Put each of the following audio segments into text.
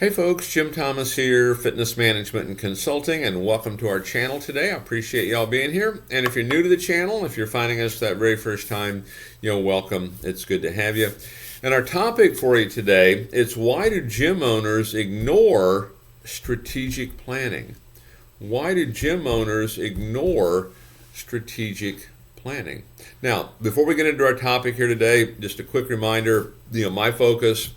Hey folks, Jim Thomas here, Fitness Management and Consulting, and welcome to our channel today. I appreciate y'all being here. And if you're new to the channel, if you're finding us that very first time, welcome. It's good to have you. And our topic for you today is why do gym owners ignore strategic planning? Why do gym owners ignore strategic planning? Now, before we get into our topic here today, just a quick reminder, my focus,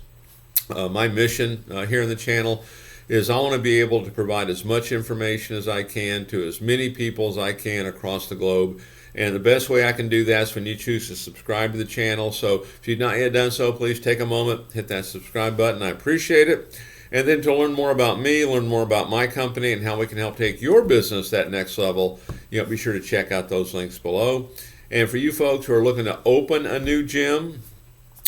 my mission here on the channel is I want to be able to provide as much information as I can to as many people as I can across the globe. And the best way I can do that is when you choose to subscribe to the channel. So if you've not yet done so, please take a moment, hit that subscribe button. I appreciate it. And then to learn more about me, learn more about my company and how we can help take your business that next level, be sure to check out those links below. And for you folks who are looking to open a new gym,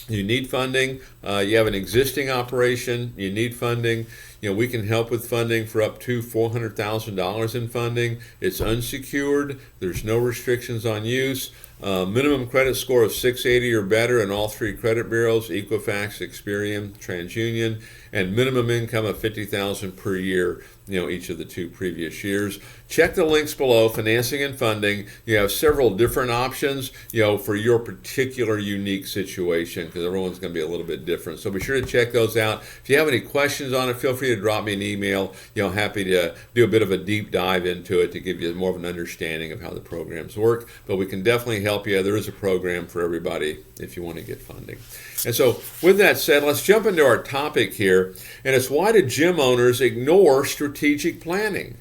you need funding, you have an existing operation, you need funding, we can help with funding for up to $400,000 in funding. It's unsecured, there's no restrictions on use, minimum credit score of 680 or better in all three credit bureaus, Equifax, Experian, TransUnion, and minimum income of $50,000 per year, each of the two previous years. Check the links below, financing and funding. You have several different options, for your particular unique situation, because everyone's going to be a little bit different. So be sure to check those out. If you have any questions on it, feel free to drop me an email. Happy to do a bit of a deep dive into it to give you more of an understanding of how the programs work. But we can definitely help you. There is a program for everybody if you want to get funding. And so with that said, let's jump into our topic here. And it's why do gym owners ignore strategic planning?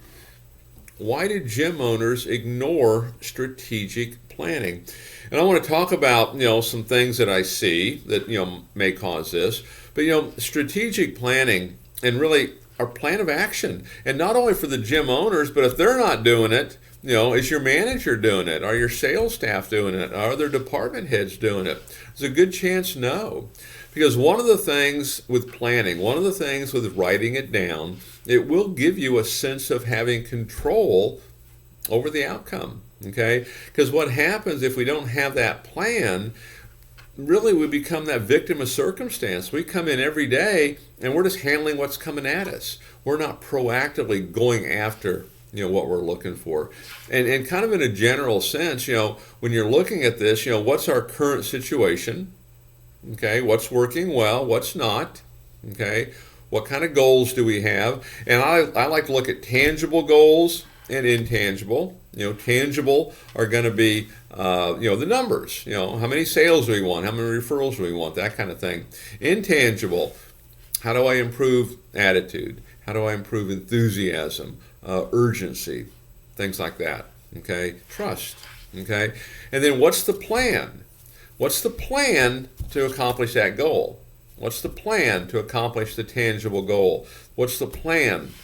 Why do gym owners ignore strategic planning? And I want to talk about, some things that I see that, may cause this. But, strategic planning and really our plan of action. And not only for the gym owners, but if they're not doing it, is your manager doing it? Are your sales staff doing it? Are their department heads doing it? There's a good chance no. Because one of the things with planning, one of the things with writing it down, it will give you a sense of having control over the outcome, okay? Because what happens if we don't have that plan, really we become that victim of circumstance. We come in every day and we're just handling what's coming at us. We're not proactively going after what we're looking for. And kind of in a general sense, when you're looking at this, what's our current situation? Okay, what's working well, what's not? Okay, what kind of goals do we have? And I like to look at tangible goals and intangible. Tangible are going to be, the numbers. How many sales do we want? How many referrals do we want? That kind of thing. Intangible, how do I improve attitude? How do I improve enthusiasm, urgency, things like that? Okay, trust. Okay, and then what's the plan? What's the plan to accomplish that goal? What's the plan to accomplish the tangible goal? What's the plan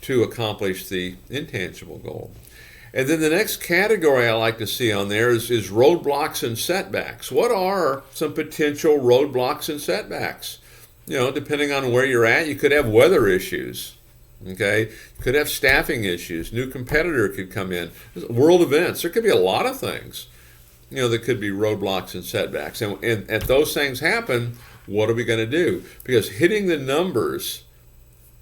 to accomplish the intangible goal? And then the next category I like to see on there is roadblocks and setbacks. What are some potential roadblocks and setbacks? Depending on where you're at, you could have weather issues. Okay, you could have staffing issues. New competitor could come in. World events. There could be a lot of things. That could be roadblocks and setbacks. And if those things happen, what are we going to do? Because hitting the numbers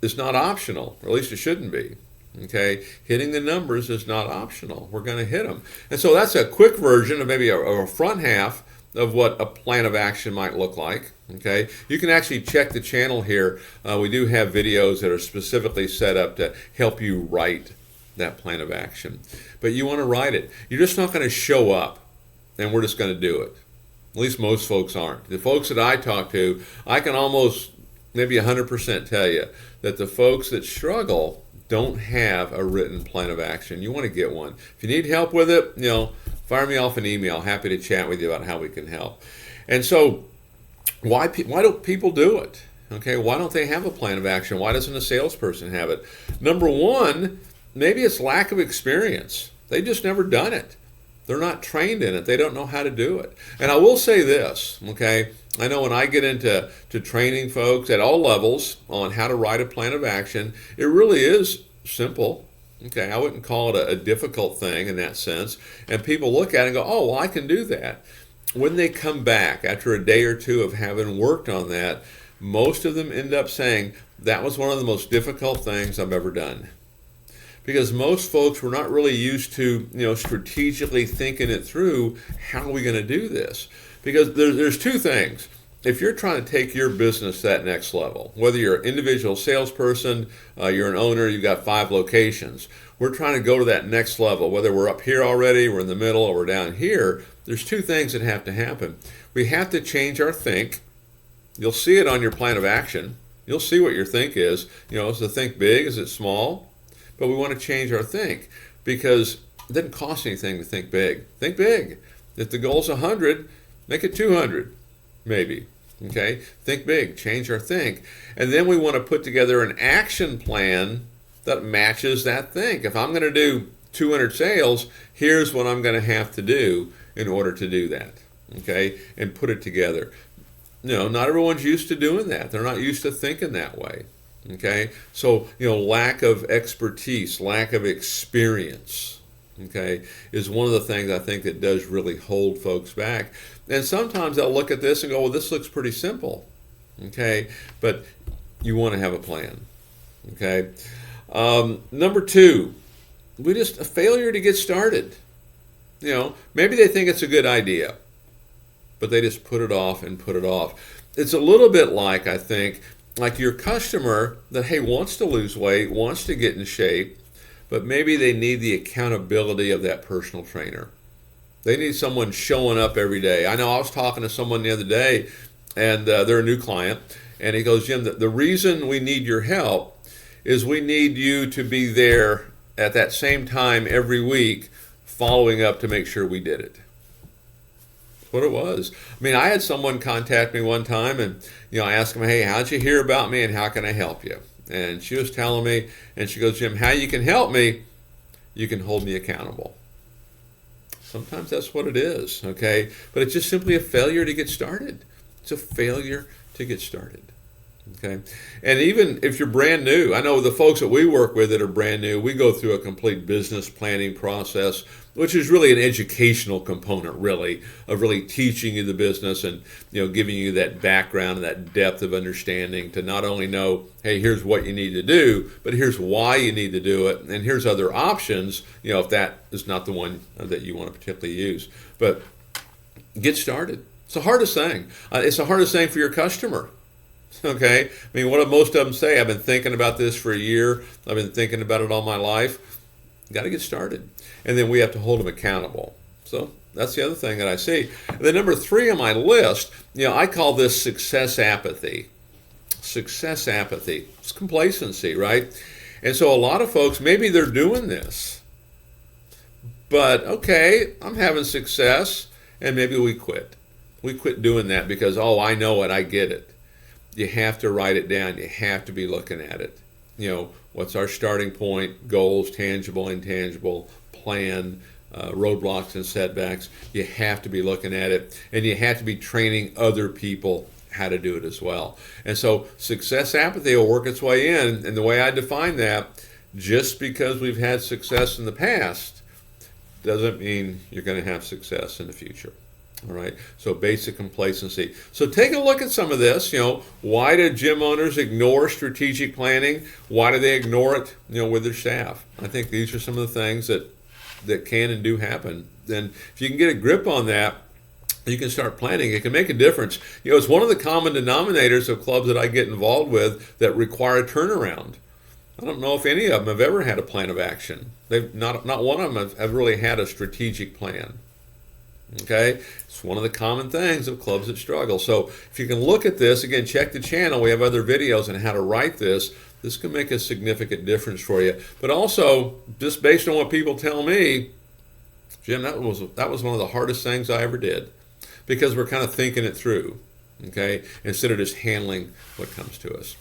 is not optional, or at least it shouldn't be. Okay, hitting the numbers is not optional. We're going to hit them. And so that's a quick version of maybe a front half of what a plan of action might look like. Okay, you can actually check the channel here. We do have videos that are specifically set up to help you write that plan of action. But you want to write it. You're just not going to show up and we're just going to do it. At least most folks aren't. The folks that I talk to, I can almost maybe 100% tell you that the folks that struggle don't have a written plan of action. You want to get one. If you need help with it, fire me off an email. Happy to chat with you about how we can help. And so why don't people do it? Okay, why don't they have a plan of action? Why doesn't a salesperson have it? Number one, maybe it's lack of experience. They've just never done it. They're not trained in it. They don't know how to do it. And I will say this, okay? I know when I get into training folks at all levels on how to write a plan of action, it really is simple. Okay, I wouldn't call it a difficult thing in that sense. And people look at it and go, oh, well, I can do that. When they come back after a day or two of having worked on that, most of them end up saying that was one of the most difficult things I've ever done. Because most folks were not really used to, strategically thinking it through. How are we going to do this? Because there's two things. If you're trying to take your business to that next level, whether you're an individual salesperson, you're an owner, you've got 5 locations, we're trying to go to that next level, whether we're up here already, we're in the middle, or we're down here, there's 2 things that have to happen. We have to change our think. You'll see it on your plan of action. You'll see what your think is. Is the think big? Is it small? But we want to change our think, because it doesn't cost anything to think big. Think big. If the goal's 100, make it 200, maybe. Okay? Think big. Change our think. And then we want to put together an action plan that matches that think. If I'm going to do 200 sales, here's what I'm going to have to do in order to do that. Okay? And put it together. Not everyone's used to doing that. They're not used to thinking that way. Okay, so lack of expertise, lack of experience, okay, is one of the things I think that does really hold folks back. And sometimes they'll look at this and go, well, this looks pretty simple, okay, but you want to have a plan, okay. Number 2, a failure to get started. Maybe they think it's a good idea, but they just put it off and put it off. It's a little bit like, I think, like your customer that, hey, wants to lose weight, wants to get in shape, but maybe they need the accountability of that personal trainer. They need someone showing up every day. I know I was talking to someone the other day, and they're a new client, and he goes, Jim, the reason we need your help is we need you to be there at that same time every week, following up to make sure we did it. What it was. I mean, I had someone contact me one time, and I asked them, hey, how'd you hear about me and how can I help you? And she was telling me, and she goes, Jim, how you can help me, you can hold me accountable. Sometimes that's what it is, okay? But it's just simply a failure to get started. It's a failure to get started, okay? And even if you're brand new, I know the folks that we work with that are brand new, we go through a complete business planning process, which is really an educational component, really, of really teaching you the business and giving you that background and that depth of understanding to not only know, hey, here's what you need to do, but here's why you need to do it, and here's other options, if that is not the one that you want to particularly use. But get started. It's the hardest thing. It's the hardest thing for your customer. Okay? I mean, what do most of them say? I've been thinking about this for a year. I've been thinking about it all my life. Got to get started. And then we have to hold them accountable. So that's the other thing that I see. And then number 3 on my list, I call this success apathy. Success apathy. It's complacency, right? And so a lot of folks, maybe they're doing this. But, okay, I'm having success, and maybe we quit. We quit doing that because, I know it, I get it. You have to write it down. You have to be looking at it. What's our starting point, goals, tangible, intangible, plan, roadblocks and setbacks. You have to be looking at it, and you have to be training other people how to do it as well. And so success apathy will work its way in, and the way I define that, just because we've had success in the past doesn't mean you're going to have success in the future. All right, so basic complacency. So take a look at some of this. Why do gym owners ignore strategic planning? Why do they ignore it, with their staff? I think these are some of the things that can and do happen. And if you can get a grip on that, you can start planning. It can make a difference. It's one of the common denominators of clubs that I get involved with that require a turnaround. I don't know if any of them have ever had a plan of action. They've not one of them have really had a strategic plan. Okay, it's one of the common things of clubs that struggle. So if you can look at this, again, check the channel. We have other videos on how to write this. This can make a significant difference for you. But also, just based on what people tell me, Jim, that was one of the hardest things I ever did, because we're kind of thinking it through, okay, instead of just handling what comes to us.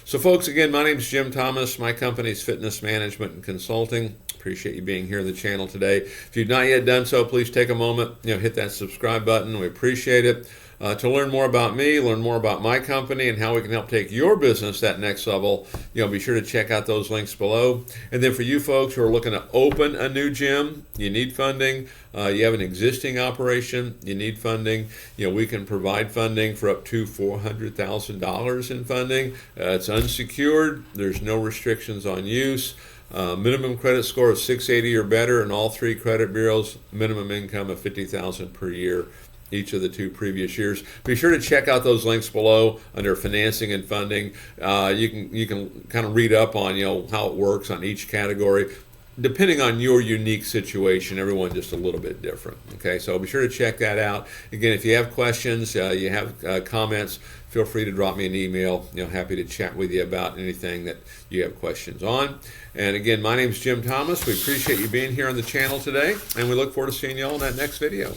So folks, again, my name is Jim Thomas. My company is Fitness Management and Consulting. Appreciate you being here on the channel today. If you've not yet done so, please take a moment, hit that subscribe button. We appreciate it. To learn more about me, learn more about my company, and how we can help take your business that next level, be sure to check out those links below. And then for you folks who are looking to open a new gym, you need funding. You have an existing operation, you need funding. We can provide funding for up to $400,000 in funding. It's unsecured. There's no restrictions on use. Minimum credit score of 680 or better in all 3 credit bureaus. Minimum income of $50,000 per year each of the 2 previous years. Be sure to check out those links below under financing and funding. You can kind of read up on how it works on each category. Depending on your unique situation, everyone's just a little bit different. Okay, so be sure to check that out. Again, if you have questions, you have comments, feel free to drop me an email. Happy to chat with you about anything that you have questions on. And again, my name is Jim Thomas. We appreciate you being here on the channel today, and we look forward to seeing you all in that next video.